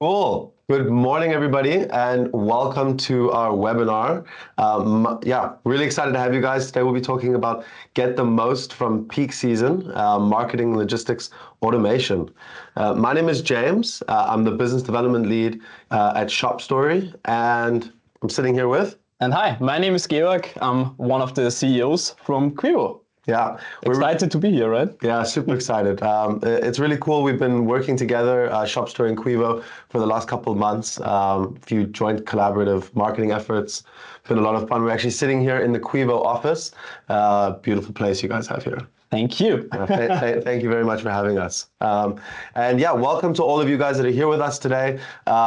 Cool. Good morning, everybody, and welcome to our webinar. Really excited to have you guys. Today we'll be talking about get the most from peak season, marketing, logistics, automation. My name is James. I'm the business development lead at Shopstory, and I'm sitting here with... And hi, my name is Georg. I'm one of the CEOs from Quivo. Yeah, we're excited to be here, right? Yeah, super excited. It's really cool. We've been working together, Shopstory and Quivo, for the last couple of months. A few joint collaborative marketing efforts. Been a lot of fun. We're actually sitting here in the Quivo office. Beautiful place you guys have here. Thank you. Thank you very much for having us. And yeah, welcome to all of you guys that are here with us today.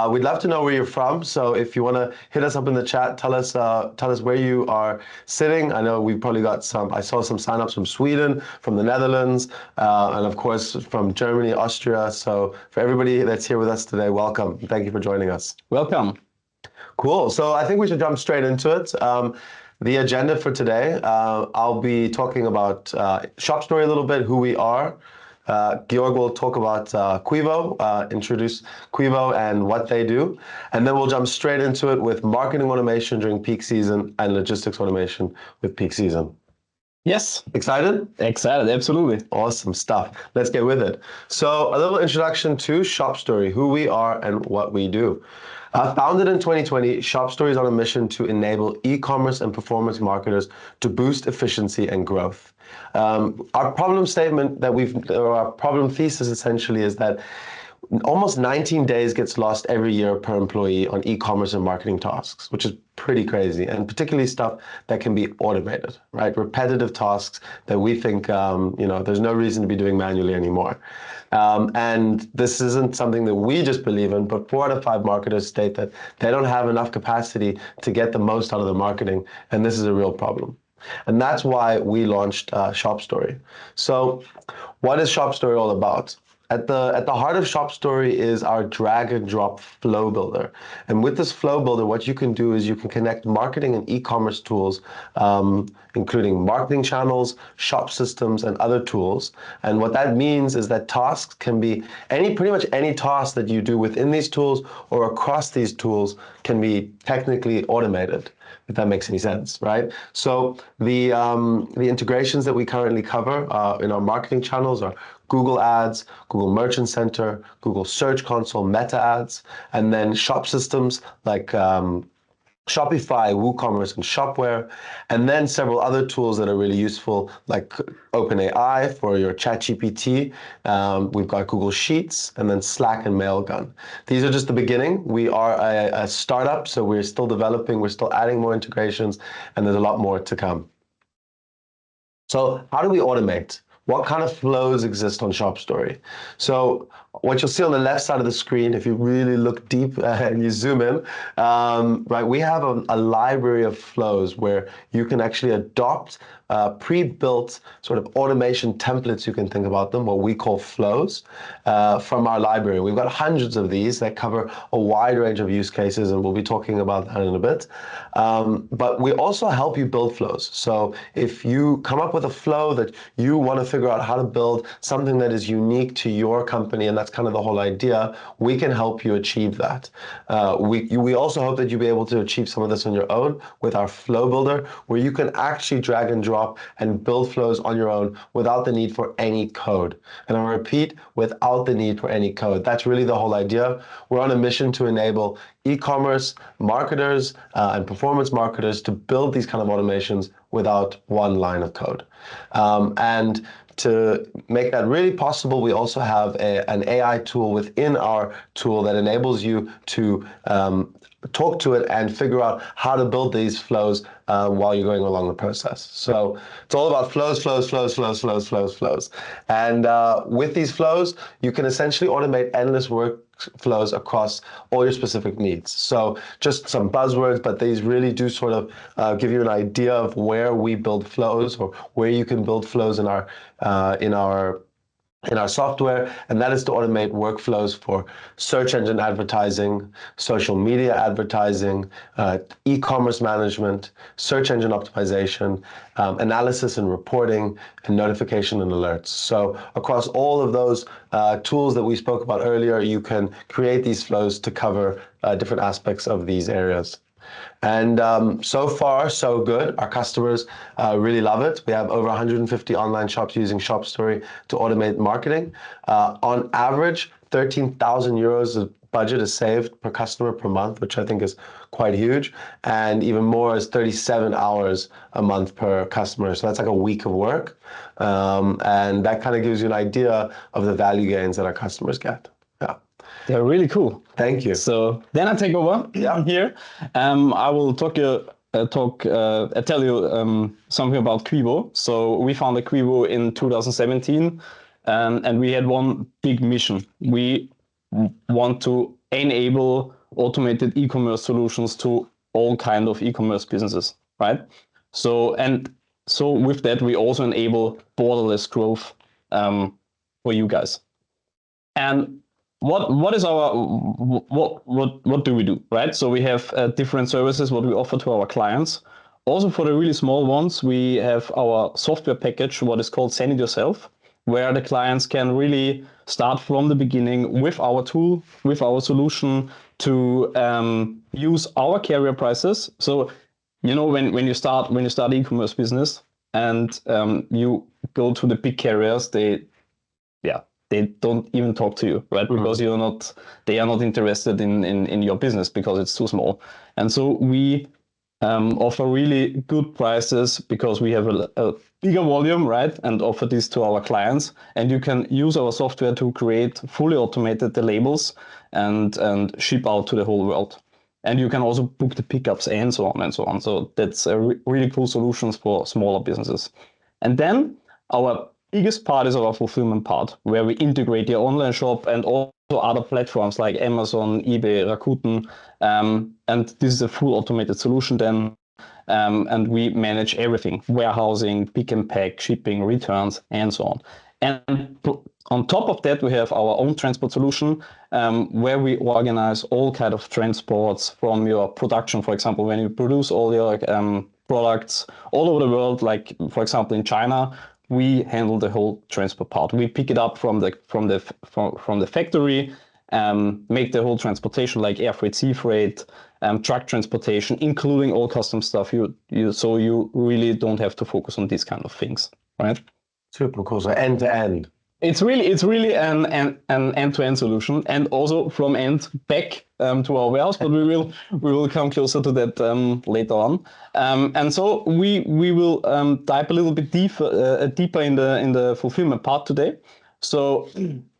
We'd love to know where you're from. So if you want to hit us up in the chat, tell us where you are sitting. I know we've probably got I saw some signups from Sweden, from the Netherlands, and of course from Germany, Austria. So for everybody that's here with us today, welcome. Thank you for joining us. Welcome. Cool. So I think we should jump straight into it. The agenda for today, I'll be talking about Shopstory a little bit, who we are. Georg will talk about Quivo, introduce Quivo and what they do. And then we'll jump straight into it with marketing automation during peak season and logistics automation with peak season. Yes. Excited? Excited, absolutely. Awesome stuff. Let's get with it. So a little introduction to Shopstory, who we are and what we do. Founded in 2020, Shopstory is on a mission to enable e-commerce and performance marketers to boost efficiency and growth. Our problem statement or our problem thesis essentially is that almost 19 days gets lost every year per employee on e-commerce and marketing tasks, which is pretty crazy, and particularly stuff that can be automated, right? Repetitive tasks that we think, there's no reason to be doing manually anymore. And this isn't something that we just believe in, but 4 out of 5 marketers state that they don't have enough capacity to get the most out of their marketing, and this is a real problem. And that's why we launched Shopstory. So what is Shopstory all about? At the heart of Shopstory is our drag and drop flow builder. And with this flow builder, what you can do is you can connect marketing and e-commerce tools, including marketing channels, shop systems, and other tools. And what that means is that tasks can be pretty much any task that you do within these tools or across these tools can be technically automated, if that makes any sense, right? So the integrations that we currently cover in our marketing channels are Google Ads, Google Merchant Center, Google Search Console, Meta Ads, and then shop systems like Shopify, WooCommerce, and Shopware, and then several other tools that are really useful, like OpenAI for your ChatGPT. We've got Google Sheets, and then Slack and Mailgun. These are just the beginning. We are a startup, so we're still developing, we're still adding more integrations, and there's a lot more to come. So how do we automate? What kind of flows exist on Shopstory? So what you'll see on the left side of the screen, if you really look deep and you zoom in, right, we have a library of flows where you can actually adopt pre-built sort of automation templates, you can think about them, what we call flows, from our library. We've got hundreds of these that cover a wide range of use cases, and we'll be talking about that in a bit. But we also help you build flows. So if you come up with a flow that you want to figure out how to build something that is unique to your company, and that's kind of the whole idea, we can help you achieve that. We also hope that you'll be able to achieve some of this on your own with our flow builder, where you can actually drag and drop and build flows on your own without the need for any code. And I'll repeat, without the need for any code. That's really the whole idea. We're on a mission to enable e-commerce marketers and performance marketers to build these kind of automations without one line of code. And to make that really possible, we also have an AI tool within our tool that enables you to talk to it and figure out how to build these flows while you're going along the process. So it's all about flows. And with these flows, you can essentially automate endless workflows across all your specific needs. So just some buzzwords, but these really do sort of give you an idea of where we build flows or where you can build flows in our in our software, and that is to automate workflows for search engine advertising, social media advertising, e-commerce management, search engine optimization, analysis and reporting, and notification and alerts. So across all of those tools that we spoke about earlier, you can create these flows to cover different aspects of these areas. And so far, so good. Our customers really love it. We have over 150 online shops using Shopstory to automate marketing. On average, 13,000 euros of budget is saved per customer per month, which I think is quite huge. And even more is 37 hours a month per customer. So that's like a week of work. And that kind of gives you an idea of the value gains that our customers get. Yeah. They're really cool. Thank you. So then I take over here. I will tell you something about Quivo. So we founded Quivo in 2017, and we had one big mission. We want to enable automated e-commerce solutions to all kind of e-commerce businesses, right? So with that, we also enable borderless growth for you guys. And what do we do, right? So we have different services what we offer to our clients. Also for the really small ones, we have our software package, what is called Send It Yourself, where the clients can really start from the beginning with our tool, with our solution to use our carrier prices. So you know when you start e-commerce business and you go to the big carriers, they don't even talk to you, right? Because they are not interested in your business because it's too small. And so we offer really good prices because we have a bigger volume, right? And offer this to our clients. And you can use our software to create fully automated the labels and ship out to the whole world. And you can also book the pickups and so on and so on. So that's a really cool solutions for smaller businesses. And then our biggest part is our fulfillment part, where we integrate your online shop and also other platforms like Amazon, eBay, Rakuten. And this is a full automated solution then. And we manage everything, warehousing, pick and pack, shipping, returns, and so on. And on top of that, we have our own transport solution, where we organize all kind of transports from your production. For example, when you produce all your products all over the world, like for example in China, we handle the whole transport part. We pick it up from the factory, make the whole transportation like air freight, sea freight, truck transportation, including all custom stuff. So you really don't have to focus on these kind of things, right? Super cool. So end to end. It's really an end-to-end solution, and also from end back to our warehouse. But we will come closer to that later on. And so we will dive a little bit deeper in the fulfillment part today. So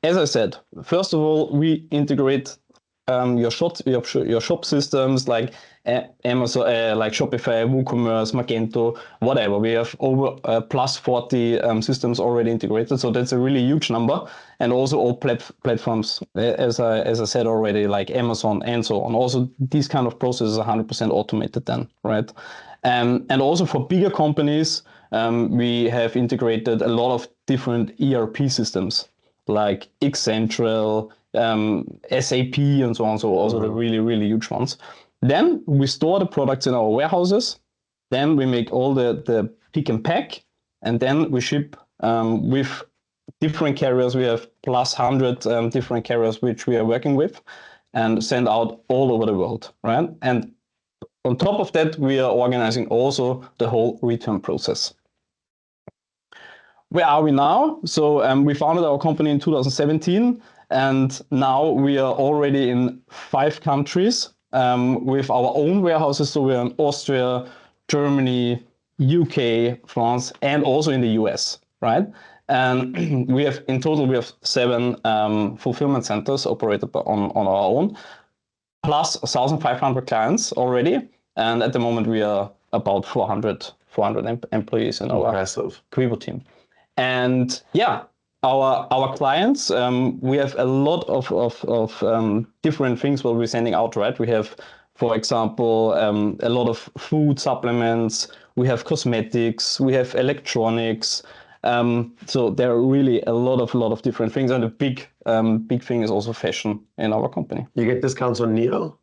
as I said, first of all, we integrate your shop systems like Amazon, like Shopify, WooCommerce, Magento, whatever. We have over plus 40 systems already integrated, so that's a really huge number. And also all platforms, as I said already, like Amazon and so on. Also, these kind of processes are 100% automated then, right? And also for bigger companies, we have integrated a lot of different ERP systems like Xcentral, SAP and so on. So also the really huge ones. Then we store the products in our warehouses. Then we make all the pick and pack, and then we ship with different carriers. We have plus 100 different carriers which we are working with, and send out all over the world, right? And on top of that, we are organizing also the whole return process. Where are we now? So we founded our company in 2017, and now we are already in 5 countries with our own warehouses. So we're in Austria, Germany, UK, France, and also in the US, right? And we have in total 7 fulfillment centers operated on our own, plus 1,500 clients already. And at the moment we are about 400 employees in our Quivo team. And yeah, our clients, we have a lot of different things what we're sending out, right? We have, for example, a lot of food supplements, we have cosmetics, we have electronics, So there are really a lot of different things, and the big thing is also fashion in our company. You get discounts on Neo?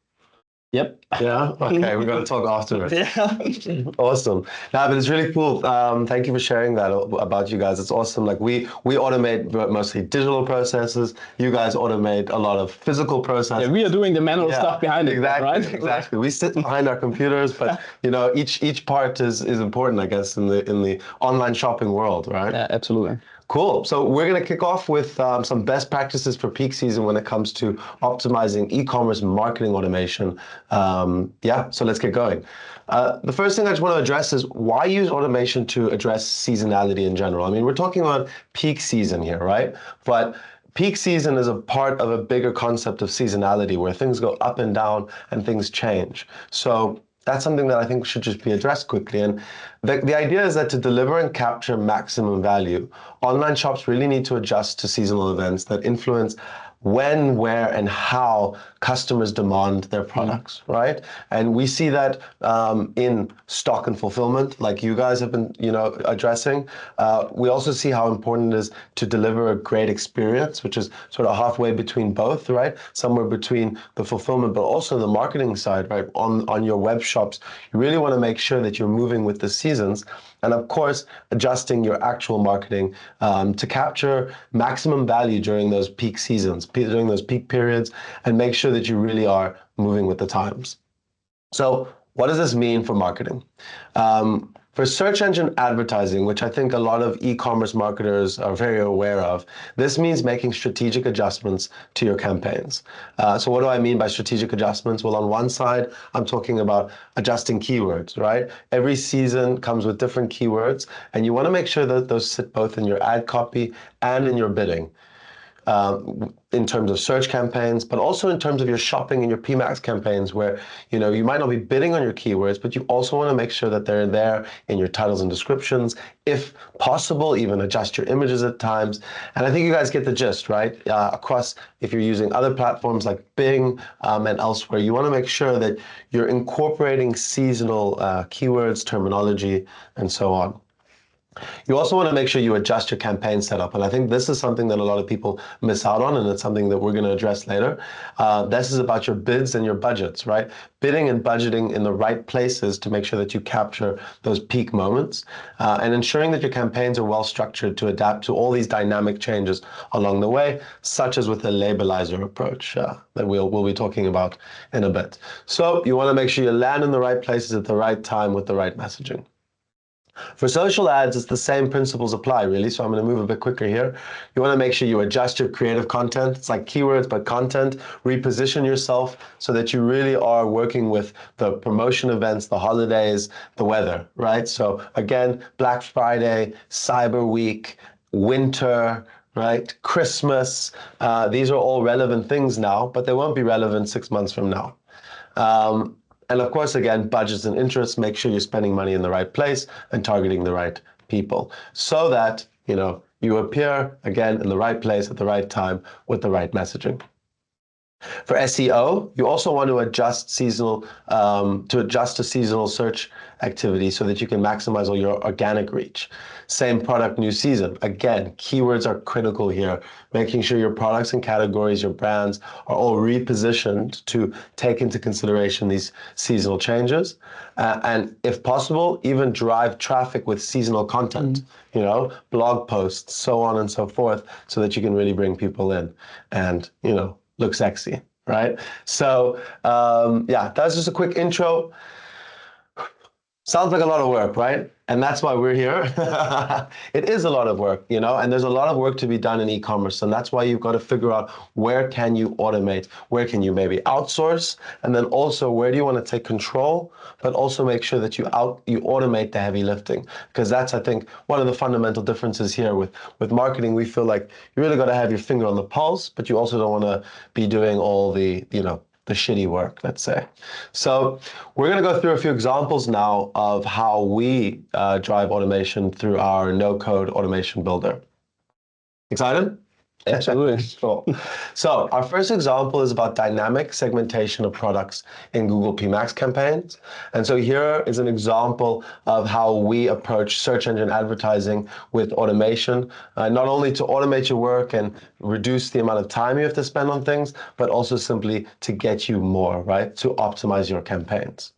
Yep. Yeah. Okay. We're gonna talk afterwards. Yeah. Awesome. No, but it's really cool. Thank you for sharing that about you guys. It's awesome. Like we automate mostly digital processes. You guys automate a lot of physical processes. Yeah, we are doing the manual stuff behind it, exactly, right? Exactly. We sit behind our computers, but you know, each part is important, I guess, in the online shopping world, right? Yeah, absolutely. Cool. So we're going to kick off with some best practices for peak season when it comes to optimizing e-commerce marketing automation. Yeah, so let's get going. The first thing I just want to address is why use automation to address seasonality in general? I mean, we're talking about peak season here, right? But peak season is a part of a bigger concept of seasonality where things go up and down and things change. So that's something that I think should just be addressed quickly. And the idea is that to deliver and capture maximum value, online shops really need to adjust to seasonal events that influence when, where, and how customers demand their products, right? And we see that in stock and fulfillment, like you guys have been, addressing. We also see how important it is to deliver a great experience, which is sort of halfway between both, right? Somewhere between the fulfillment, but also the marketing side, right? On your web shops, you really want to make sure that you're moving with the seasons, and of course, adjusting your actual marketing to capture maximum value during those peak seasons, during those peak periods, and make sure that you really are moving with the times. So what does this mean for marketing? For search engine advertising, which I think a lot of e-commerce marketers are very aware of, this means making strategic adjustments to your campaigns. So what do I mean by strategic adjustments? Well, on one side, I'm talking about adjusting keywords, right? Every season comes with different keywords, and you want to make sure that those sit both in your ad copy and in your bidding. In terms of search campaigns, but also in terms of your shopping and your PMAX campaigns, where you might not be bidding on your keywords, but you also want to make sure that they're there in your titles and descriptions. If possible, even adjust your images at times. And I think you guys get the gist, right? Across, if you're using other platforms like Bing and elsewhere, you want to make sure that you're incorporating seasonal keywords, terminology, and so on. You also want to make sure you adjust your campaign setup. And I think this is something that a lot of people miss out on, and it's something that we're going to address later. This is about your bids and your budgets, right? Bidding and budgeting in the right places to make sure that you capture those peak moments, and ensuring that your campaigns are well structured to adapt to all these dynamic changes along the way, such as with the labelizer approach that we'll be talking about in a bit. So you want to make sure you land in the right places at the right time with the right messaging. For social ads, it's the same principles apply, really. So I'm going to move a bit quicker here. You want to make sure you adjust your creative content. It's like keywords, but content. Reposition yourself so that you really are working with the promotion events, the holidays, the weather, right? So again, Black Friday, Cyberweek, winter, right? Christmas. These are all relevant things now, but they won't be relevant 6 months from now. And of course, again, budgets and interests, make sure you're spending money in the right place and targeting the right people so that, you appear, again, in the right place at the right time with the right messaging. For SEO, you also want to adjust to seasonal search activity so that you can maximize all your organic reach. Same product, new season. Again, keywords are critical here, making sure your products and categories, your brands are all repositioned to take into consideration these seasonal changes. And if possible, even drive traffic with seasonal content, blog posts, so on and so forth, so that you can really bring people in and, look sexy, right? So yeah, that's just a quick intro. Sounds like a lot of work, right? And that's why we're here. It is a lot of work, and there's a lot of work to be done in e-commerce. And that's why you've got to figure out where can you automate, where can you maybe outsource, and then also where do you want to take control, but also make sure that you automate the heavy lifting. Because that's, I think, one of the fundamental differences here with marketing. We feel like you really got to have your finger on the pulse, but you also don't want to be doing all the, the shitty work, let's say. So we're going to go through a few examples now of how we drive automation through our no-code automation builder. Excited? Absolutely. Cool. So our first example is about dynamic segmentation of products in Google PMax campaigns. And so here is an example of how we approach search engine advertising with automation, not only to automate your work and reduce the amount of time you have to spend on things, but also simply to get you more, right? To optimize your campaigns.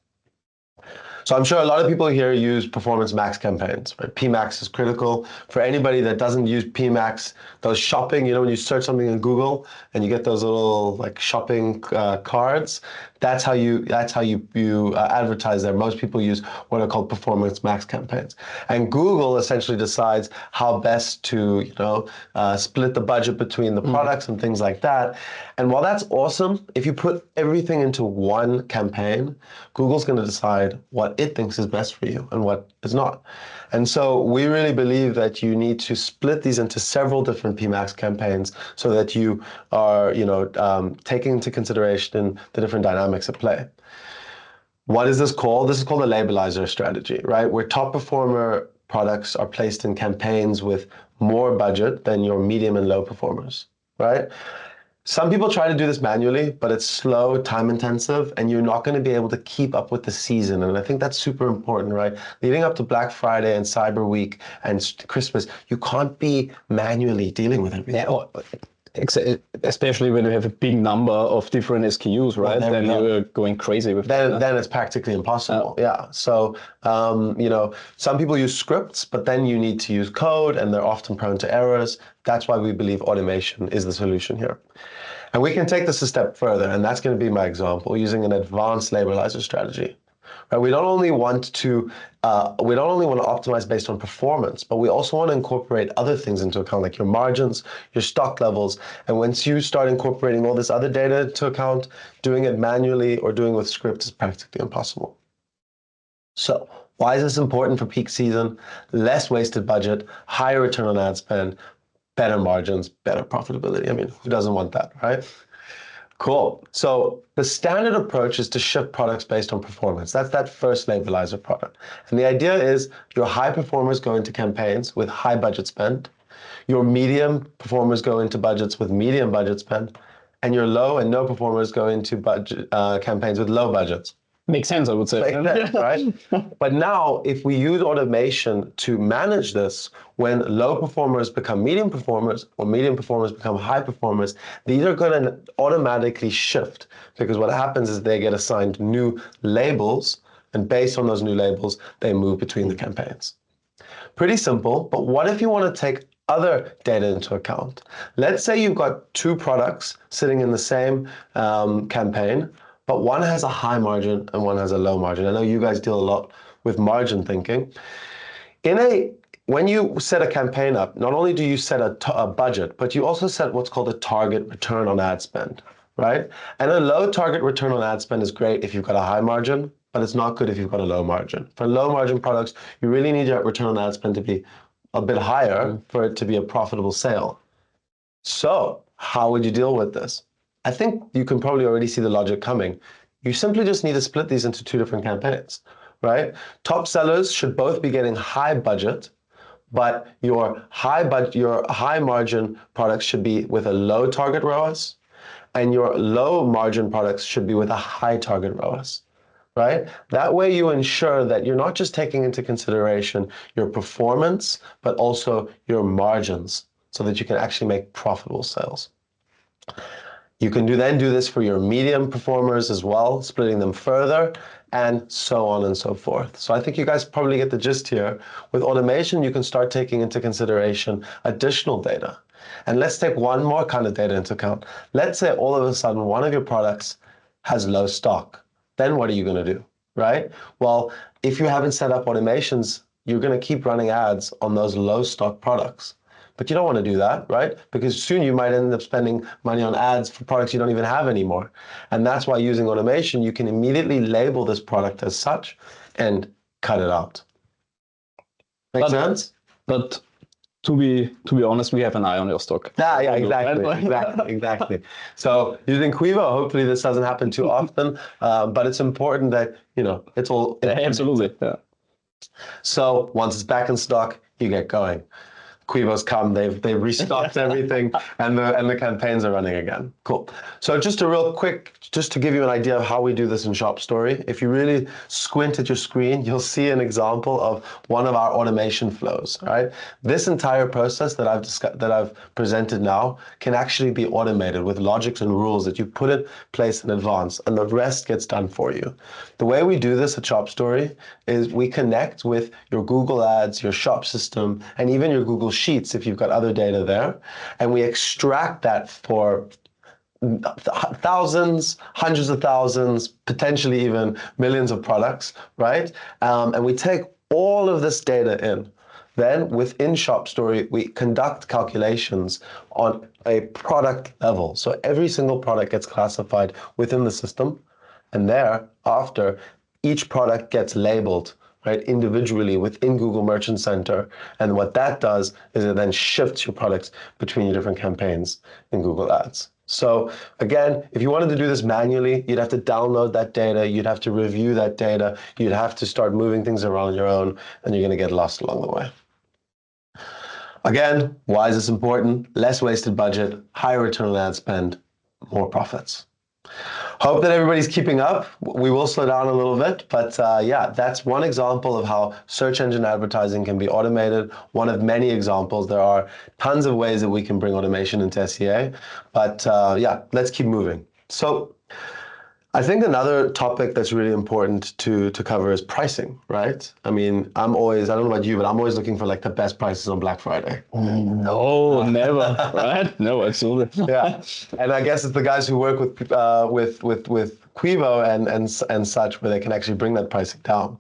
So I'm sure a lot of people here use performance max campaigns, right? PMax is critical. For anybody that doesn't use PMax, those shopping, when you search something in Google and you get those little like shopping cards, that's how you advertise there. Most people use what are called performance max campaigns. And Google essentially decides how best to, split the budget between the products and things like that. And while that's awesome, if you put everything into one campaign, Google's going to decide what it thinks is best for you and what is not. And so we really believe that you need to split these into several different PMax campaigns so that you are, taking into consideration the different dynamics at play. What is this called? This is called a labelizer strategy, right? Where top performer products are placed in campaigns with more budget than your medium and low performers, right? Some people try to do this manually, but it's slow, time intensive, and you're not going to be able to keep up with the season. And I think that's super important, right? Leading up to Black Friday and Cyberweek and Christmas, you can't be manually dealing with everything. Yeah, especially when you have a big number of different SKUs, right? Well, then you're going crazy with that. Then it's practically impossible. Yeah. So, some people use scripts, but then you need to use code and they're often prone to errors. That's why we believe automation is the solution here. And we can take this a step further, and that's going to be my example, using an advanced labelizer strategy. Right? We don't only want to optimize based on performance, but we also want to incorporate other things into account, like your margins, your stock levels. And once you start incorporating all this other data into account, doing it manually or doing it with scripts is practically impossible. So why is this important for peak season? Less wasted budget, higher return on ad spend, better margins, better profitability. I mean, who doesn't want that, right? Cool. So the standard approach is to shift products based on performance. That's that first labelizer product. And the idea is your high performers go into campaigns with high budget spend. Your medium performers go into budgets with medium budget spend. And your low and no performers go into budget campaigns with low budgets. Makes sense, I would say. Like that, right? But now, if we use automation to manage this, when low performers become medium performers or medium performers become high performers, these are going to automatically shift because what happens is they get assigned new labels, and based on those new labels, they move between the campaigns. Pretty simple, but what if you want to take other data into account? Let's say you've got two products sitting in the same campaign, but one has a high margin and one has a low margin. I know you guys deal a lot with margin thinking. When you set a campaign up, not only do you set a budget, but you also set what's called a target return on ad spend, right? And a low target return on ad spend is great if you've got a high margin, but it's not good if you've got a low margin. For low margin products, you really need your return on ad spend to be a bit higher for it to be a profitable sale. So how would you deal with this? I think you can probably already see the logic coming. You simply just need to split these into two different campaigns, right? Top sellers should both be getting high budget, but your high margin products should be with a low target ROAS, and your low margin products should be with a high target ROAS, right? That way you ensure that you're not just taking into consideration your performance, but also your margins so that you can actually make profitable sales. You can then do this for your medium performers as well, splitting them further, and so on and so forth. So I think you guys probably get the gist here. With automation, you can start taking into consideration additional data. And let's take one more kind of data into account. Let's say all of a sudden one of your products has low stock. Then what are you going to do, right? Well, if you haven't set up automations, you're going to keep running ads on those low stock products. But you don't want to do that, right? Because soon you might end up spending money on ads for products you don't even have anymore. And that's why using automation, you can immediately label this product as such and cut it out. Make sense? But to be honest, we have an eye on your stock. Yeah, exactly. So using Quivo, hopefully this doesn't happen too often, but it's important that, it's all... Absolutely, yeah. So once it's back in stock, you get going. Quivo's come, they've restocked everything, and the campaigns are running again. Cool. So just a real quick, just to give you an idea of how we do this in Shopstory, if you really squint at your screen, you'll see an example of one of our automation flows, right? This entire process that I've presented now can actually be automated with logics and rules that you put in place in advance, and the rest gets done for you. The way we do this at Shopstory is we connect with your Google Ads, your shop system, and even your Google Sheets if you've got other data there, and we extract that for thousands, hundreds of thousands, potentially even millions of products, right? And we take all of this data in. Then within Shopstory, we conduct calculations on a product level. So every single product gets classified within the system, and thereafter, each product gets labeled, right, individually within Google Merchant Center. And what that does is it then shifts your products between your different campaigns in Google Ads. So again, if you wanted to do this manually, you'd have to download that data, you'd have to review that data, you'd have to start moving things around on your own, and you're going to get lost along the way. Again, why is this important? Less wasted budget, higher return on ad spend, more profits. Hope that everybody's keeping up. We will slow down a little bit, but yeah, that's one example of how search engine advertising can be automated. One of many examples. There are tons of ways that we can bring automation into SEA, but yeah, let's keep moving. So I think another topic that's really important to cover is pricing, right? I mean, I don't know about you, but I'm always looking for like the best prices on Black Friday. No, never, right? No, absolutely. Yeah, and I guess it's the guys who work with Quivo and such, where they can actually bring that pricing down.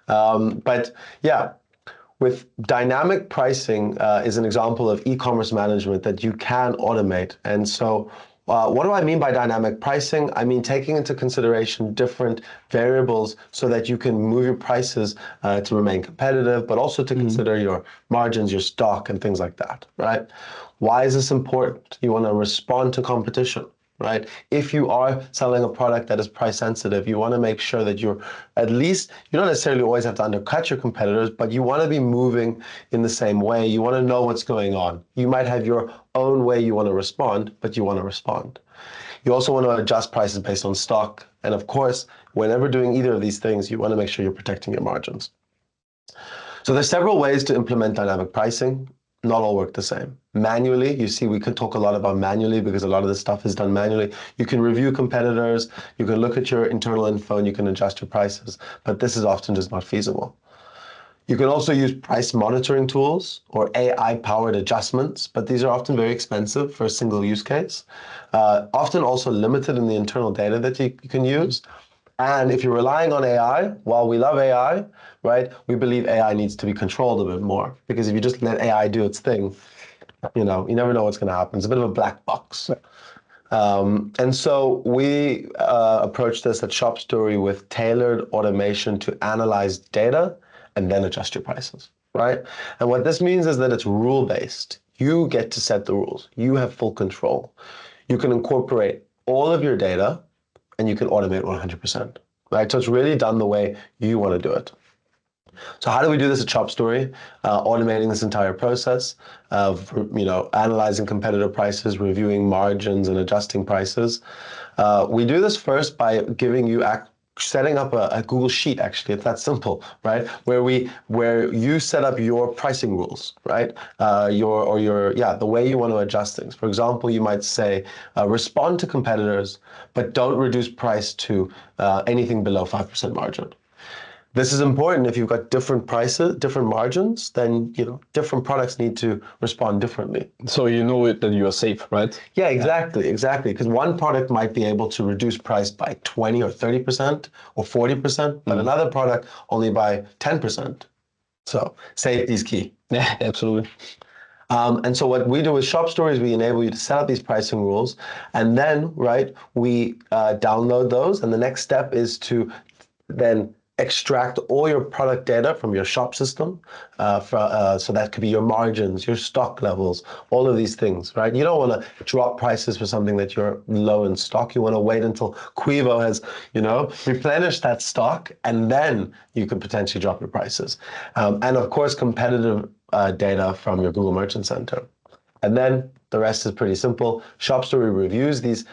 But yeah, with dynamic pricing is an example of e-commerce management that you can automate. And so what do I mean by dynamic pricing? I mean taking into consideration different variables so that you can move your prices to remain competitive, but also to consider your margins, your stock, and things like that, right? Why is this important? You want to respond to competition, right? If you are selling a product that is price sensitive, you want to make sure that you're at least, you don't necessarily always have to undercut your competitors, but you want to be moving in the same way. You want to know what's going on. You might have your own way you want to respond, but you want to respond. You also want to adjust prices based on stock. And of course, whenever doing either of these things, you want to make sure you're protecting your margins. So there's several ways to implement dynamic pricing. Not all work the same. Manually, you see, we could talk a lot about manually because a lot of this stuff is done manually. You can review competitors, you can look at your internal info, and you can adjust your prices, but this is often just not feasible. You can also use price monitoring tools or AI-powered adjustments, but these are often very expensive for a single use case, often also limited in the internal data that you can use. And if you're relying on AI, while we love AI, right, we believe AI needs to be controlled a bit more, because if you just let AI do its thing, you never know what's going to happen. It's a bit of a black box. And so we approach this at Shopstory with tailored automation to analyze data and then adjust your prices, right? And what this means is that it's rule-based. You get to set the rules. You have full control. You can incorporate all of your data and you can automate 100%, right? So it's really done the way you want to do it. So how do we do this at Shopstory? Automating this entire process of, analyzing competitor prices, reviewing margins, and adjusting prices. We do this first by giving you setting up a Google Sheet. Actually, it's that simple, right? Where you set up your pricing rules, right? The way you want to adjust things. For example, you might say, respond to competitors, but don't reduce price to anything below 5% margin. This is important. If you've got different prices, different margins, then different products need to respond differently. So you know that you are safe, right? Yeah, exactly. Because one product might be able to reduce price by 20 or 30% or 40%, but another product only by 10%. So safety is key. Yeah, absolutely. And so what we do with Shopstory is we enable you to set up these pricing rules, and then, right, we download those, and the next step is to then extract all your product data from your shop system. So that could be your margins, your stock levels, all of these things, right? You don't want to drop prices for something that you're low in stock. You want to wait until Quivo has, replenished that stock, and then you could potentially drop your prices. And of course, competitive data from your Google Merchant Center. And then the rest is pretty simple. Shopstory reviews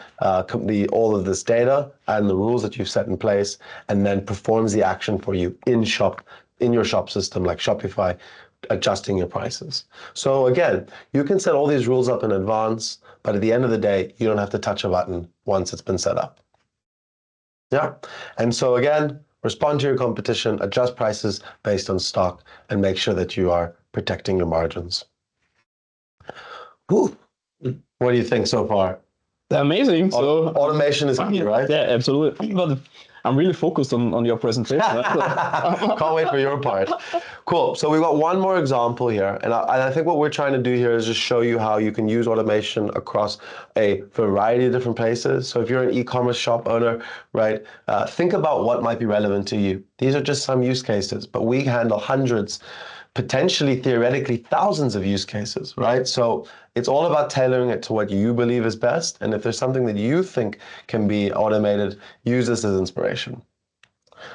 all of this data and the rules that you've set in place, and then performs the action for you in your shop system, like Shopify, adjusting your prices. So again, you can set all these rules up in advance, but at the end of the day, you don't have to touch a button once it's been set up. Yeah. And so again, respond to your competition, adjust prices based on stock, and make sure that you are protecting your margins. Whew. What do you think so far? They're amazing. So automation is key, right? Yeah, absolutely. But I'm really focused on your presentation. Can't wait for your part. Cool. So we've got one more example here. And I think what we're trying to do here is just show you how you can use automation across a variety of different places. So if you're an e-commerce shop owner, right, think about what might be relevant to you. These are just some use cases, but we handle hundreds, potentially, theoretically, thousands of use cases, right? So it's all about tailoring it to what you believe is best. And if there's something that you think can be automated, use this as inspiration.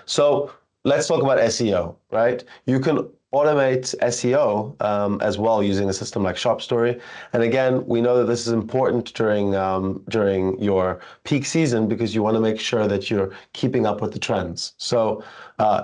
So let's talk about SEO, right? You can automate SEO as well using a system like Shopstory. And again, we know that this is important during your peak season because you want to make sure that you're keeping up with the trends. So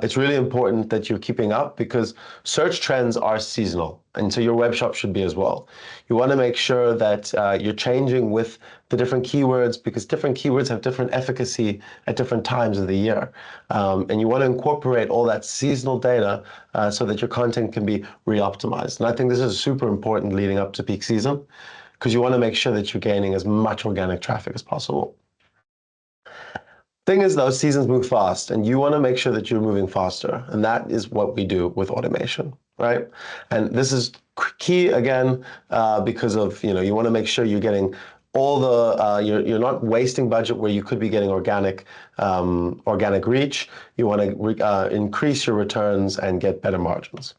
it's really important that you're keeping up because search trends are seasonal. And so your web shop should be as well. You want to make sure that you're changing with the different keywords because different keywords have different efficacy at different times of the year. And you want to incorporate all that seasonal data so that your content can be re-optimized. And I think this is super important leading up to peak season because you want to make sure that you're gaining as much organic traffic as possible. Thing is, though, seasons move fast, and you want to make sure that you're moving faster, and that is what we do with automation, right? And this is key again because of you want to make sure you're getting all the you're not wasting budget where you could be getting organic reach. You want to increase your returns and get better margins.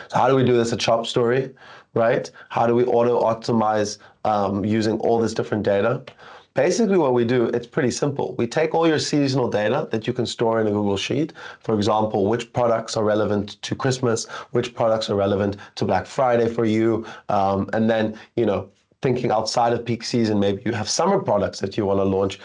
So how do we do this at Shopstory, right? How do we auto-optimize using all this different data? Basically what we do, it's pretty simple. We take all your seasonal data that you can store in a Google Sheet. For example, which products are relevant to Christmas, which products are relevant to Black Friday for you, and then, thinking outside of peak season, maybe you have summer products that you want to launch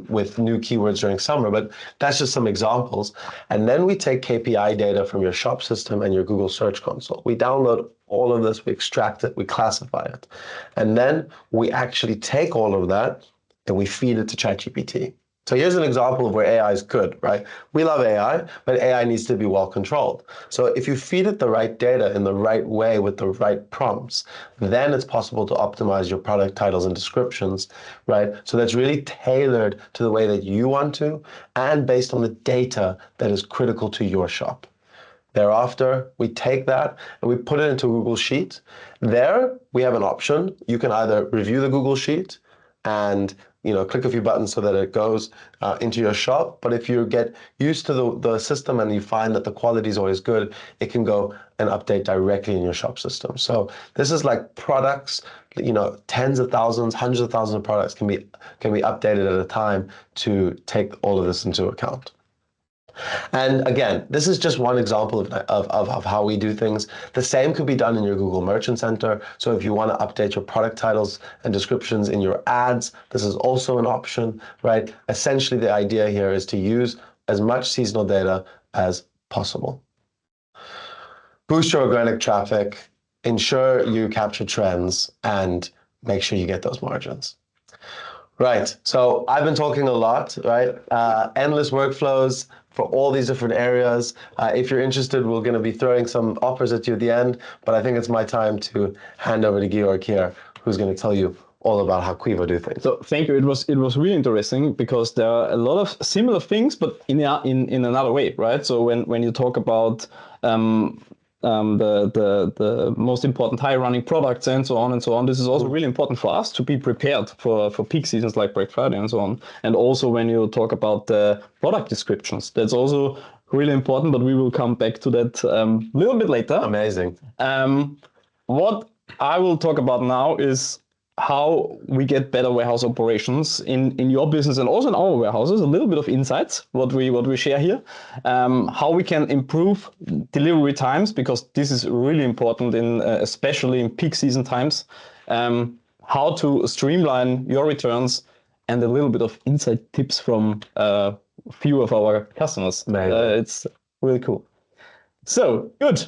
with new keywords during summer, but that's just some examples. And then we take KPI data from your shop system and your Google Search Console. We download all of this, we extract it, we classify it. And then we actually take all of that and we feed it to ChatGPT. So here's an example of where AI is good, right? We love AI, but AI needs to be well controlled. So if you feed it the right data in the right way with the right prompts, then it's possible to optimize your product titles and descriptions, right? So that's really tailored to the way that you want to and based on the data that is critical to your shop. Thereafter, we take that and we put it into a Google Sheet. There, we have an option. You can either review the Google Sheet and click a few buttons so that it goes into your shop. But if you get used to the system and you find that the quality is always good, it can go and update directly in your shop system. So this is like products, tens of thousands, hundreds of thousands of products can be updated at a time to take all of this into account. And again, this is just one example of how we do things. The same could be done in your Google Merchant Center. So if you want to update your product titles and descriptions in your ads, this is also an option, right? Essentially, the idea here is to use as much seasonal data as possible. Boost your organic traffic, ensure you capture trends, and make sure you get those margins. Right, so I've been talking a lot, right? Endless workflows for all these different areas. If you're interested, we're going to be throwing some offers at you at the end, but I think it's my time to hand over to Georg here, who's going to tell you all about how Quivo do things. So thank you. It was really interesting because there are a lot of similar things, but in another way, right? So when you talk about the most important high running products and so on, this is also really important for us to be prepared for peak seasons like Black Friday and so on. And also when you talk about the product descriptions, that's also really important, but we will come back to that a little bit later. Amazing. What I will talk about now is how we get better warehouse operations in your business and also in our warehouses. A little bit of insights what we share here, how we can improve delivery times, because this is really important in especially in peak season times. How to streamline your returns, and a little bit of inside tips from a few of our customers. It's really cool. So good.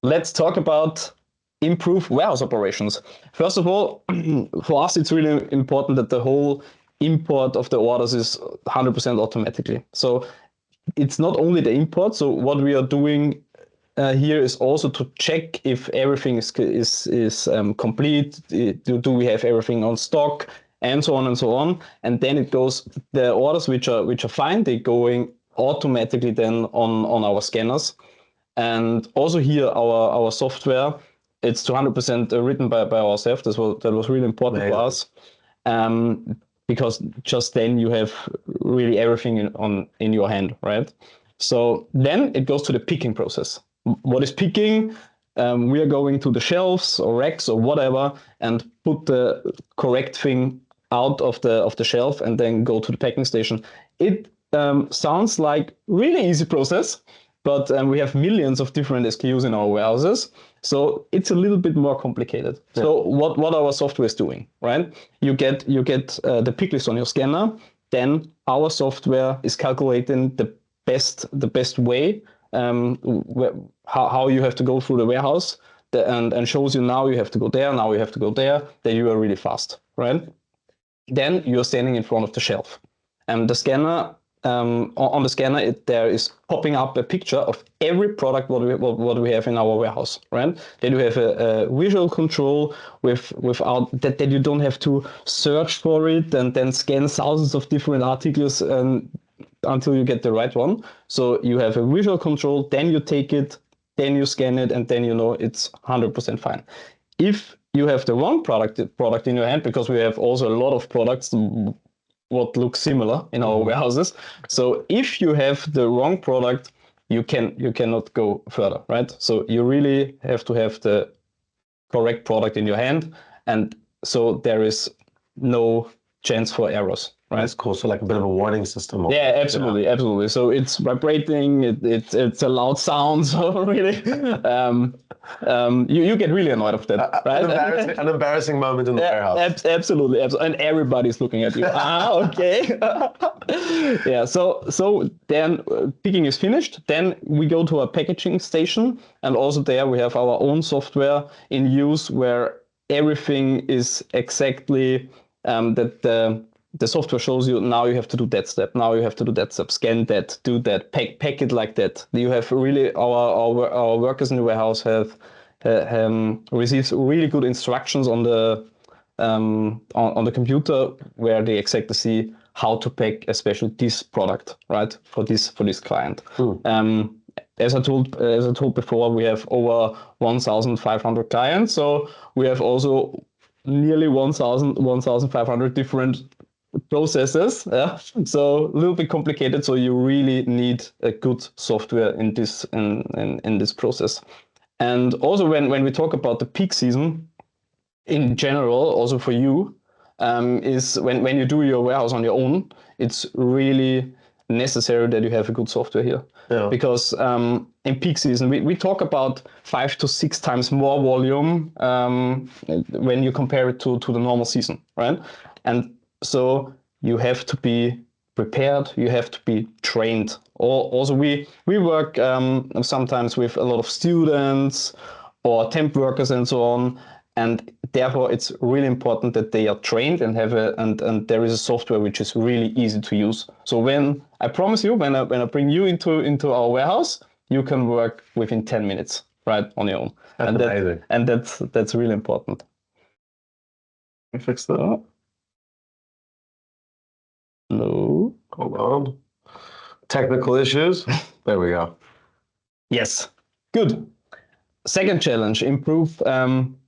Let's talk about improve warehouse operations. First of all, for us, it's really important that the whole import of the orders is 100% automatically. So it's not only the import. So what we are doing here is also to check if everything is complete. Do we have everything on stock, and so on and so on. And then it goes, the orders which are fine, they're going automatically then on our scanners. And also here, our software, it's 200% written by ourselves. That was really important for us, because just then you have really everything in your hand, right? So then it goes to the picking process. What is picking? We are going to the shelves or racks or whatever and put the correct thing out of the shelf and then go to the packing station. It sounds like really easy process, but we have millions of different SKUs in our warehouses, so it's a little bit more complicated. Yeah. So what our software is doing, right? You get the pick list on your scanner, then our software is calculating the best way, how you have to go through the warehouse, and shows you now you have to go there, now you have to go there, then you are really fast, right? Then you're standing in front of the shelf, and the scanner, on the scanner, there is popping up a picture of every product what we have in our warehouse, right? Then you have a visual control without that you don't have to search for it and then scan thousands of different articles until you get the right one. So you have a visual control, then you take it, then you scan it, and then you know it's 100% fine. If you have the wrong product in your hand, because we have also a lot of products what looks similar in our warehouses. So if you have the wrong product, you cannot go further, right? So you really have to have the correct product in your hand, and so there is no chance for errors, right? That's cool. So like a bit of a warning system. Yeah, absolutely, absolutely. So it's vibrating. It's a loud sound. So really, you get really annoyed of that, right? An embarrassing moment in the warehouse. Absolutely, and everybody's looking at you. Okay. Yeah. So then picking is finished. Then we go to a packaging station, and also there we have our own software in use where everything is exactly that the software shows you, now you have to do that step, now you have to do that step, scan that, do that, pack it like that. You have really, our workers in the warehouse have received really good instructions on the computer where they exactly see how to pack especially this product, right, for this client. As I told before, we have over 1,500 clients, so we have also nearly 1,500 different processes. Yeah, so a little bit complicated. So you really need a good software in this process. And also when we talk about the peak season in general, also for you, is when you do your warehouse on your own, it's really necessary that you have a good software here. Yeah. Because in peak season, we talk about 5 to 6 times more volume when you compare it to the normal season, right? And so you have to be prepared, you have to be trained. Also, we work sometimes with a lot of students or temp workers and so on, and therefore it's really important that they are trained and have and there is a software which is really easy to use. So when I promise you, when I bring you into our warehouse, you can work within 10 minutes, right, on your own. That's amazing. And that's really important. Let me fix that up. No. Hold on. Technical issues. There we go. Yes. Good. Second challenge, improve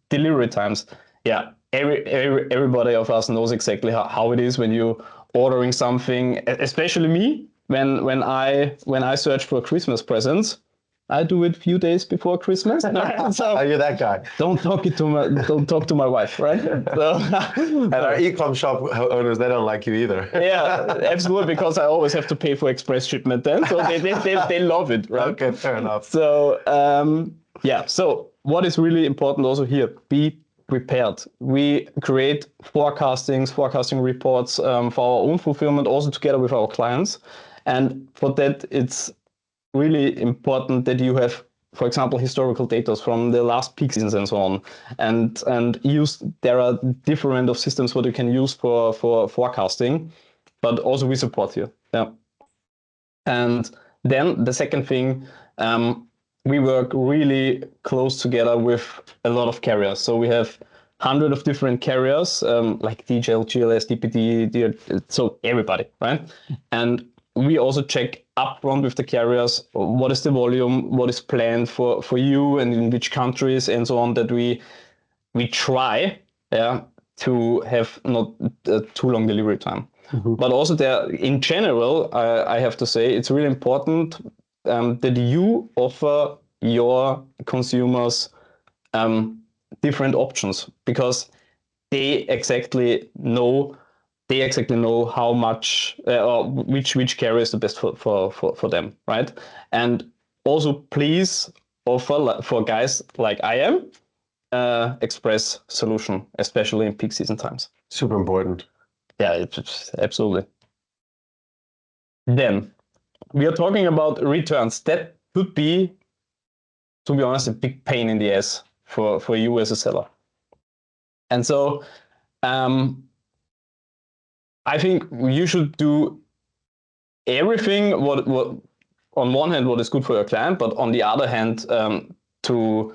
delivery times. Yeah, everybody of us knows exactly how it is when you ordering something, especially me, when I search for Christmas presents, I do it a few days before Christmas. So You're that guy. don't talk to my wife, right? So, and our e-com shop owners, they don't like you either. Yeah, absolutely, because I always have to pay for express shipment then, so they love it, right? Okay, fair enough. So yeah, so what is really important also here, be prepared. We create forecasting reports for our own fulfillment, also together with our clients. And for that, it's really important that you have, for example, historical data from the last peak seasons and so on, and there are different of systems what you can use for forecasting, but also we support you. Yeah. And then the second thing, we work really close together with a lot of carriers. So we have hundreds of different carriers, like DHL, GLS, DPD, so everybody, right? And we also check upfront with the carriers what is the volume, what is planned for you, and in which countries, and so on. That we try, yeah, to have not too long delivery time. Mm-hmm. But also there, in general, I have to say it's really important that you offer your consumers different options, because they exactly know how much or which carrier is the best for them, right? And also please offer, for guys like I am, express solution, especially in peak season times. Super important. Yeah, it's absolutely. Then we are talking about returns. That could be, to be honest, a big pain in the ass for you as a seller. And so I think you should do everything what on one hand what is good for your client, but on the other hand to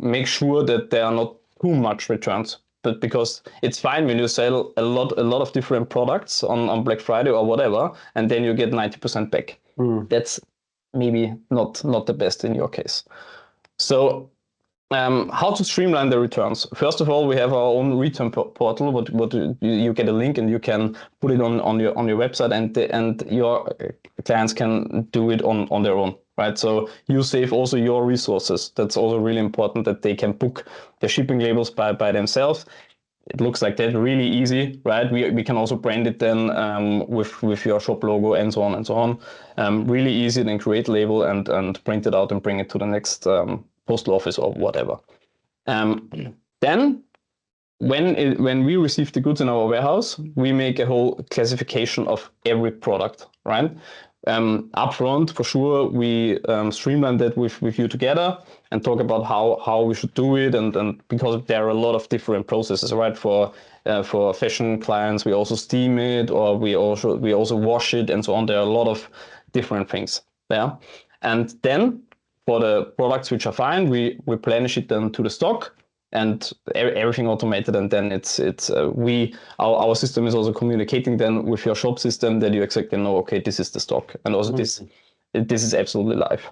make sure that there are not too much returns. But because it's fine when you sell a lot of different products on Black Friday or whatever, and then you get 90% back. That's maybe not the best in your case. So how to streamline the returns? First of all, we have our own return portal. What you get a link and you can put it on your website, and your clients can do it on their own, right? So you save also your resources. That's also really important, that they can book the shipping labels by themselves. It looks like that, really easy, right? We can also brand it then with your shop logo and so on and so on. Really easy, then create label and print it out and bring it to the next postal office or whatever. Then when we receive the goods in our warehouse, we make a whole classification of every product, right? Upfront, for sure, we streamline that with you together and talk about how we should do it, and because there are a lot of different processes, right? For fashion clients, we also steam it, or we also wash it, and so on. There are a lot of different things there. And then for the products which are fine, we replenish it then to the stock, and everything automated. And then our system is also communicating then with your shop system, that you exactly know, okay, this is the stock, and also this is absolutely live.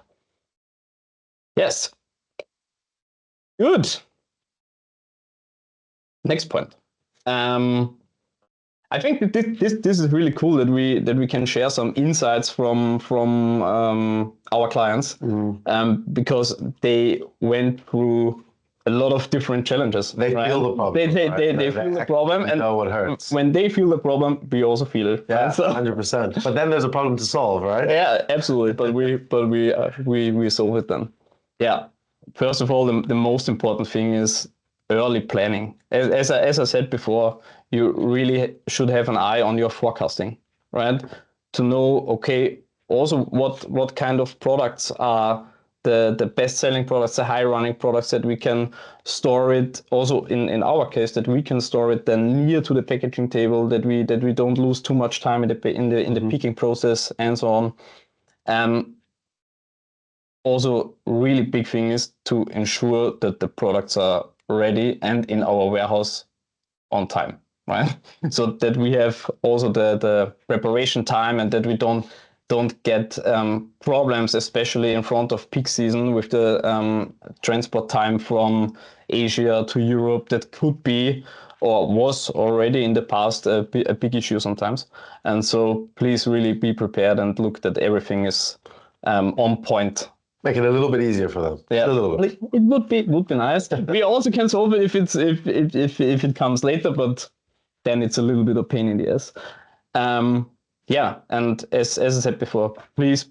Yes. Good. Next point. I think that this is really cool that we can share some insights from our clients, because they went through a lot of different challenges. They feel the problem. They feel the problem, and know what hurts. When they feel the problem, we also feel it. Yeah, right? So, 100%. But then there's a problem to solve, right? Yeah, absolutely. But we solve it then. Yeah. First of all, the most important thing is early planning. As I said before, you really should have an eye on your forecasting, right? To know, okay, also what kind of products are the best-selling products, the high-running products, that we can store it. Also, in our case, that we can store it then near to the packaging table, that we don't lose too much time in the picking process and so on. Also, really big thing is to ensure that the products are ready and in our warehouse on time, right? So that we have also the preparation time, and that we don't get problems, especially in front of peak season, with the transport time from Asia to Europe. That could be, or was already in the past, a big issue sometimes. And so please really be prepared and look that everything is on point. Make it a little bit easier for them. Yeah, A little bit. it would be nice. We also can solve it if it comes later, but then it's a little bit of pain in the ass. Yeah, and as I said before, please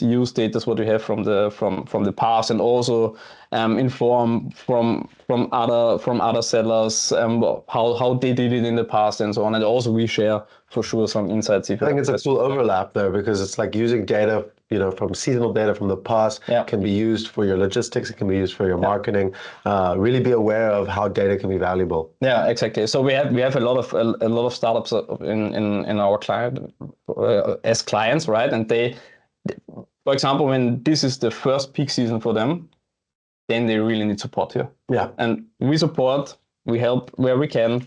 use data what you have from the past, and also inform from other sellers how they did it in the past and so on. And also we share for sure some insights. I think it's a cool overlap there, because it's like using data, from seasonal data from the past, can be used for your logistics, it can be used for your marketing. Really be aware of how data can be valuable. Yeah, exactly. So we have a lot of startups in our client as clients, right? And they, for example, when this is the first peak season for them, then they really need support here. Yeah. And we support, we help where we can.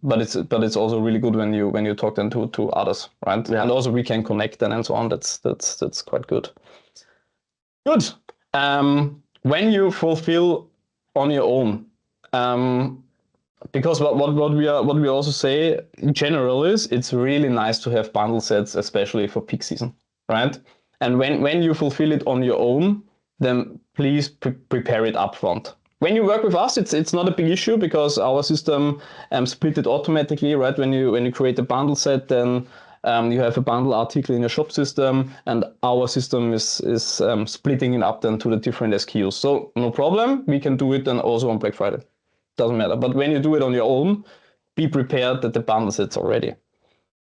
But it's also really good when you talk then to others, right? Yeah. And also we can connect them and so on. That's quite good. Good. When you fulfill on your own, because what we also say in general is it's really nice to have bundle sets, especially for peak season, right? And when you fulfill it on your own, then please prepare it upfront. When you work with us, it's not a big issue, because our system split it automatically, right? When you create a bundle set, then you have a bundle article in your shop system, and our system is splitting it up then to the different SKUs. So no problem, we can do it then also on Black Friday. Doesn't matter. But when you do it on your own, be prepared that the bundle set's are ready.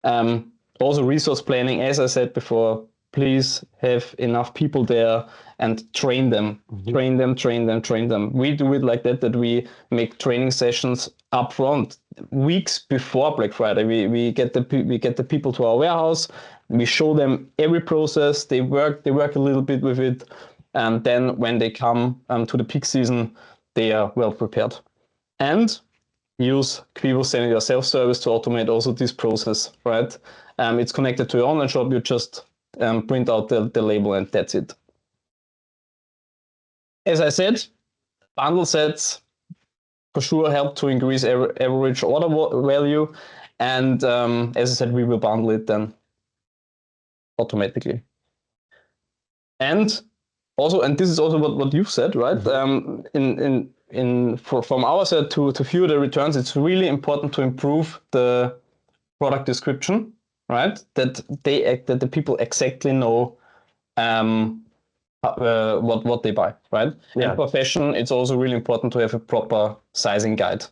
Also resource planning, as I said before, please have enough people there and train them. Train them. We do it like that we make training sessions up front, weeks before Black Friday. We get the people to our warehouse, we show them every process, they work a little bit with it, and then when they come to the peak season, they are well prepared. And use Quivo Send Your Self-Service to automate also this process, right? It's connected to your online shop, you just print out the label and that's it. As I said, bundle sets for sure help to increase average order value, and as I said, we will bundle it then automatically. And also, and this is also what you've said, right? From our side to fuel the returns, it's really important to improve the product description, right? That the people exactly know what they buy, right? Yeah. And for fashion, it's also really important to have a proper sizing guide.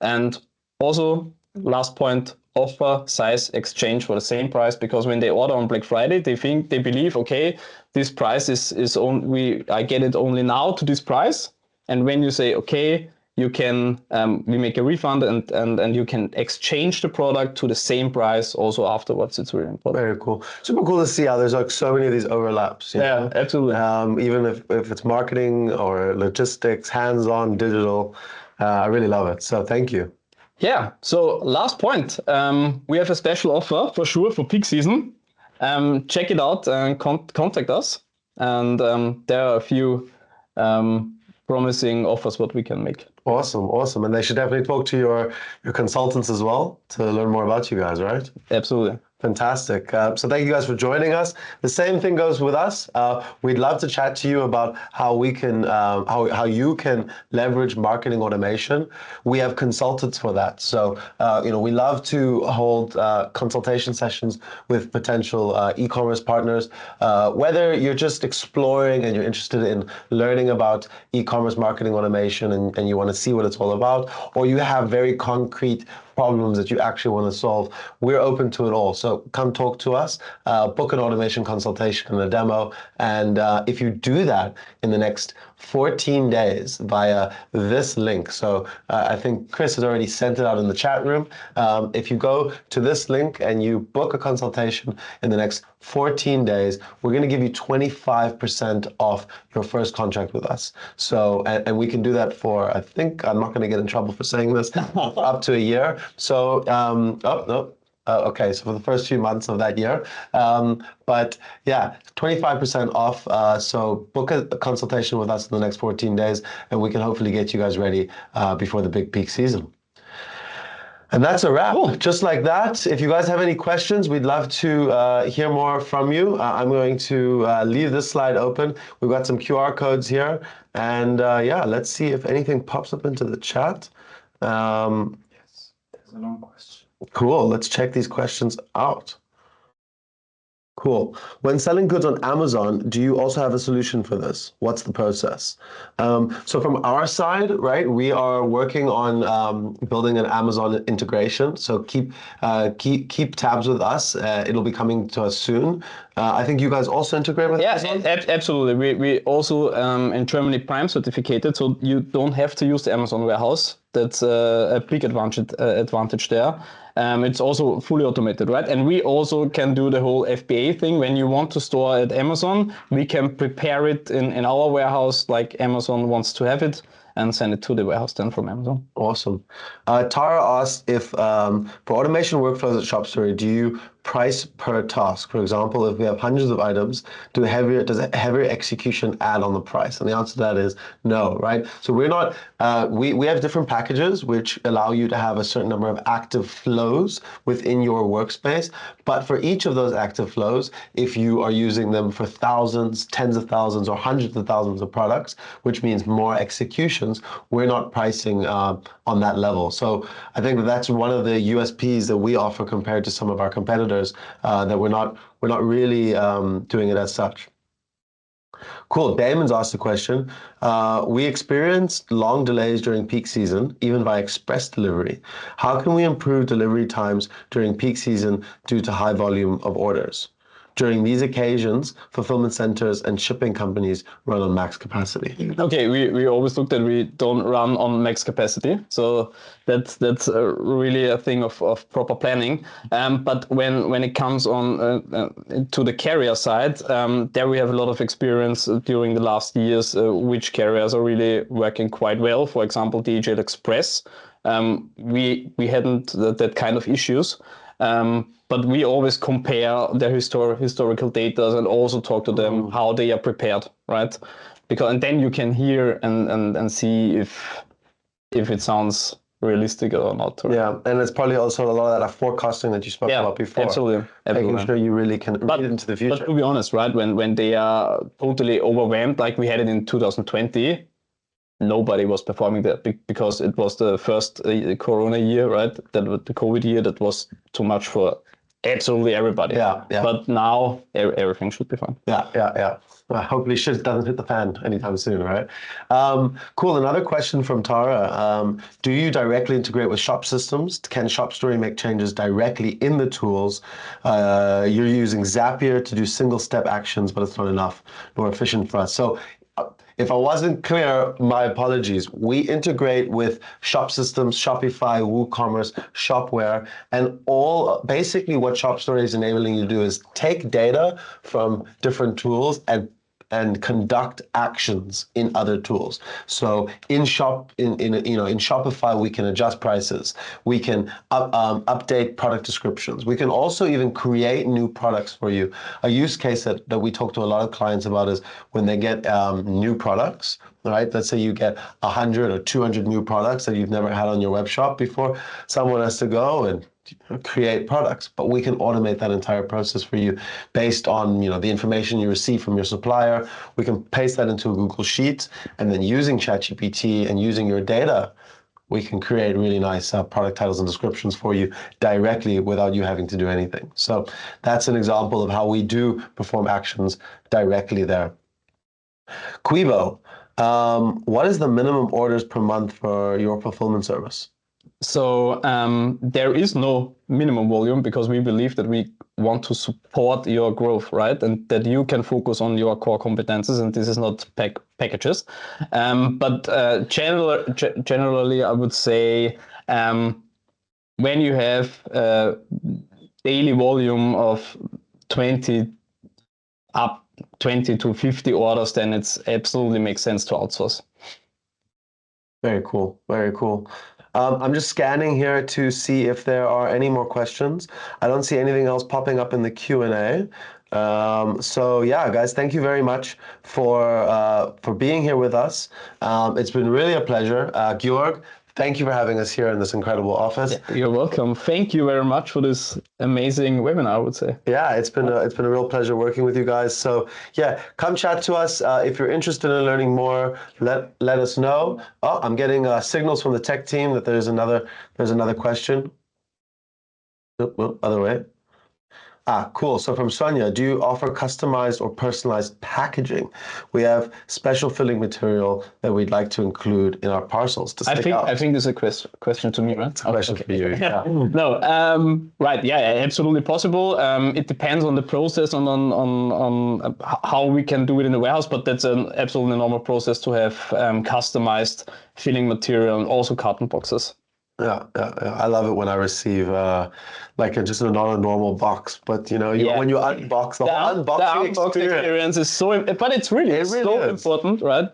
And also, last point, offer size exchange for the same price, because when they order on Black Friday, they believe, okay, this price is only, I get it only now to this price. And when you say, okay, you can, we make a refund and you can exchange the product to the same price also afterwards. It's really important. Very cool. Super cool to see how there's like so many of these overlaps. You know? Absolutely. Even if it's marketing or logistics, hands-on, digital, I really love it. So thank you. Yeah. So last point, we have a special offer for sure for peak season. Check it out and contact us. And there are a few promising offers what we can make. Awesome. And they should definitely talk to your consultants as well to learn more about you guys, right? Absolutely. Fantastic. So thank you guys for joining us. The same thing goes with us. We'd love to chat to you about how we can, how you can leverage marketing automation. We have consultants for that. So, we love to hold consultation sessions with potential e-commerce partners. Whether you're just exploring and you're interested in learning about e-commerce marketing automation and you want to see what it's all about, or you have very concrete problems that you actually want to solve, we're open to it all. So come talk to us, book an automation consultation and a demo. And if you do that in the next 14 days via this link, so I think Chris has already sent it out in the chat room. If you go to this link and you book a consultation in the next 14 days, we're going to give you 25% off your first contract with us. So, and we can do that for, I think, I'm not going to get in trouble for saying this, up to a year. So, okay, so for the first few months of that year. But yeah, 25% off. So book a consultation with us in the next 14 days, and we can hopefully get you guys ready before the big peak season. And that's a wrap. Cool. Just like that. If you guys have any questions, we'd love to hear more from you. I'm going to leave this slide open. We've got some QR codes here. And yeah, let's see if anything pops up into the chat. Yes, there's a long question. Cool. Let's check these questions out. Cool. When selling goods on Amazon, do you also have a solution for this? What's the process? So from our side, right, we are working on building an Amazon integration. So keep tabs with us. It'll be coming to us soon. I think you guys also integrate with Amazon? Absolutely. We also in Germany Prime certificated, so you don't have to use the Amazon warehouse. That's a big advantage there. It's also fully automated, right? And we also can do the whole FBA thing. When you want to store at Amazon, we can prepare it in our warehouse like Amazon wants to have it and send it to the warehouse then from Amazon. Awesome. Tara asked if for automation workflows at Shopstory, do you price per task? For example, if we have hundreds of items, does a heavier execution add on the price? And the answer to that is no, right? So we're not, we have different packages which allow you to have a certain number of active flows within your workspace. But for each of those active flows, if you are using them for thousands, tens of thousands, or hundreds of thousands of products, which means more executions, we're not pricing on that level. So I think that's one of the USPs that we offer compared to some of our competitors, that we're not really doing it as such. Cool. Damon's asked a question. We experienced long delays during peak season, even by express delivery. How can we improve delivery times during peak season due to high volume of orders? During these occasions, fulfillment centers and shipping companies run on max capacity. Okay, we always look that we don't run on max capacity, so that's really a thing of proper planning. But when it comes on to the carrier side, there we have a lot of experience during the last years, which carriers are really working quite well. For example, DHL Express. We hadn't that kind of issues. But we always compare their historical data and also talk to them how they are prepared, right? Because and then you can hear and see if it sounds realistic or not. Right? Yeah, and it's probably also a lot of that forecasting that you spoke about before. Absolutely. Making sure you really can read into the future. But to be honest, right, when they are totally overwhelmed, like we had it in 2020, nobody was performing that because it was the first Corona year, right? That was the COVID year that was too much for absolutely everybody. Yeah. But now everything should be fine. Yeah. Hopefully shit doesn't hit the fan anytime soon, right? Cool. Another question from Tara. Do you directly integrate with shop systems? Can Shopstory make changes directly in the tools? You're using Zapier to do single step actions, but it's not enough nor efficient for us. So if I wasn't clear, my apologies. We integrate with shop systems, Shopify, WooCommerce, Shopware, and all basically what Shopstory is enabling you to do is take data from different tools and conduct actions in other tools. So in Shopify, we can adjust prices. We can update product descriptions. We can also even create new products for you. A use case that we talk to a lot of clients about is when they get new products, right? Let's say you get 100 or 200 new products that you've never had on your web shop before. Someone has to go and create products, but we can automate that entire process for you based on the information you receive from your supplier. We can paste that into a Google Sheet, and then using ChatGPT and using your data, we can create really nice product titles and descriptions for you directly without you having to do anything. So that's an example of how we do perform actions directly there. Quivo, what is the minimum orders per month for your fulfillment service? So there is no minimum volume because we believe that we want to support your growth, right? And that you can focus on your core competences, and this is not packages. But generally, I would say when you have a daily volume of 20 to 50 orders, then it's absolutely makes sense to outsource. Very cool. Very cool. I'm just scanning here to see if there are any more questions. I don't see anything else popping up in the Q&A. So yeah, guys, thank you very much for being here with us. It's been really a pleasure. Georg, thank you for having us here in this incredible office. You're welcome. Thank you very much for this amazing webinar, I would say. Yeah, it's been a real pleasure working with you guys. So yeah, come chat to us. If you're interested in learning more, let us know. Oh, I'm getting signals from the tech team that there's another question. Oh, other way. Cool. So from Sonia, do you offer customized or personalized packaging? We have special filling material that we'd like to include in our parcels to stick out. I think this is a question to me, right? It's a question for you. Yeah. No, right. Yeah, absolutely possible. It depends on the process, on how we can do it in the warehouse, but that's an absolutely normal process to have customized filling material and also carton boxes. Yeah. I love it when I receive just not a normal box, but when you unbox the whole unboxing experience is so, but it's really so important, right?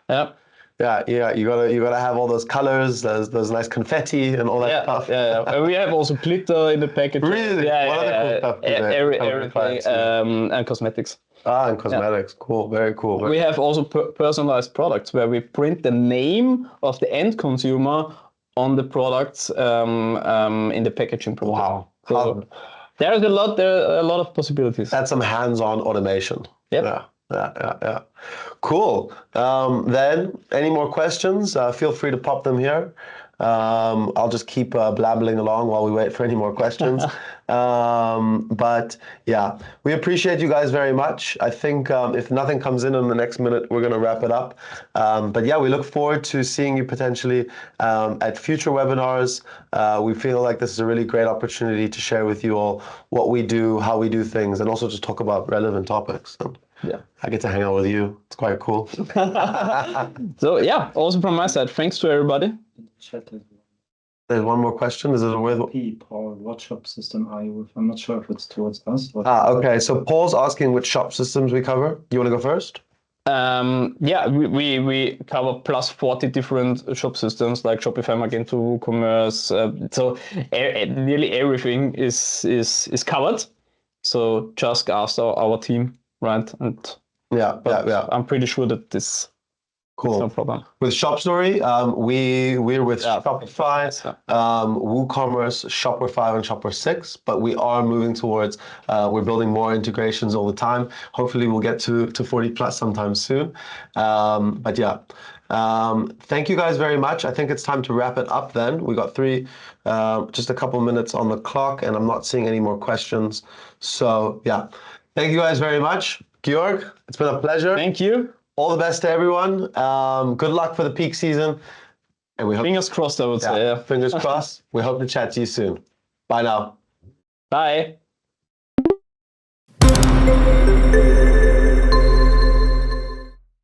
Yeah. Yeah. You gotta have all those colors, those nice confetti and all that stuff. Yeah. And we have also glitter in the package. Really? Yeah. What other cool stuff? Everything, and cosmetics. And cosmetics. Yeah. Cool. Very cool. We have also personalized products where we print the name of the end consumer on the products in the packaging process. Wow. So there are a lot of possibilities. That's some hands-on automation. Yep. Yeah. Cool. Then any more questions? Feel free to pop them here. I'll just keep blabbling along while we wait for any more questions. But yeah, we appreciate you guys very much. I think if nothing comes in the next minute, we're going to wrap it up. But yeah, we look forward to seeing you potentially at future webinars. We feel like this is a really great opportunity to share with you all what we do, how we do things, and also just talk about relevant topics. So, yeah, I get to hang out with you. It's quite cool. So yeah, also from my side, thanks to everybody. There's one more question. Is it with Paul? What shop system are you with? I'm not sure if it's towards us. Okay. So Paul's asking which shop systems we cover. You want to go first? Yeah, we cover plus 40 different shop systems like Shopify, Magento, WooCommerce. So nearly everything is covered. So just ask our team, right? And yeah. I'm pretty sure that this. Cool. No problem. With Shopstory, we're with Shopify, WooCommerce, Shopware 5, and Shopware 6, but we are moving towards, we're building more integrations all the time. Hopefully we'll get to 40 plus sometime soon. But yeah, thank you guys very much. I think it's time to wrap it up then. We got just a couple minutes on the clock, and I'm not seeing any more questions. So yeah, thank you guys very much. Georg, it's been a pleasure. Thank you. All the best to everyone. Good luck for the peak season. And we hope, fingers crossed, I would say. Yeah. Fingers crossed. We hope to chat to you soon. Bye now. Bye.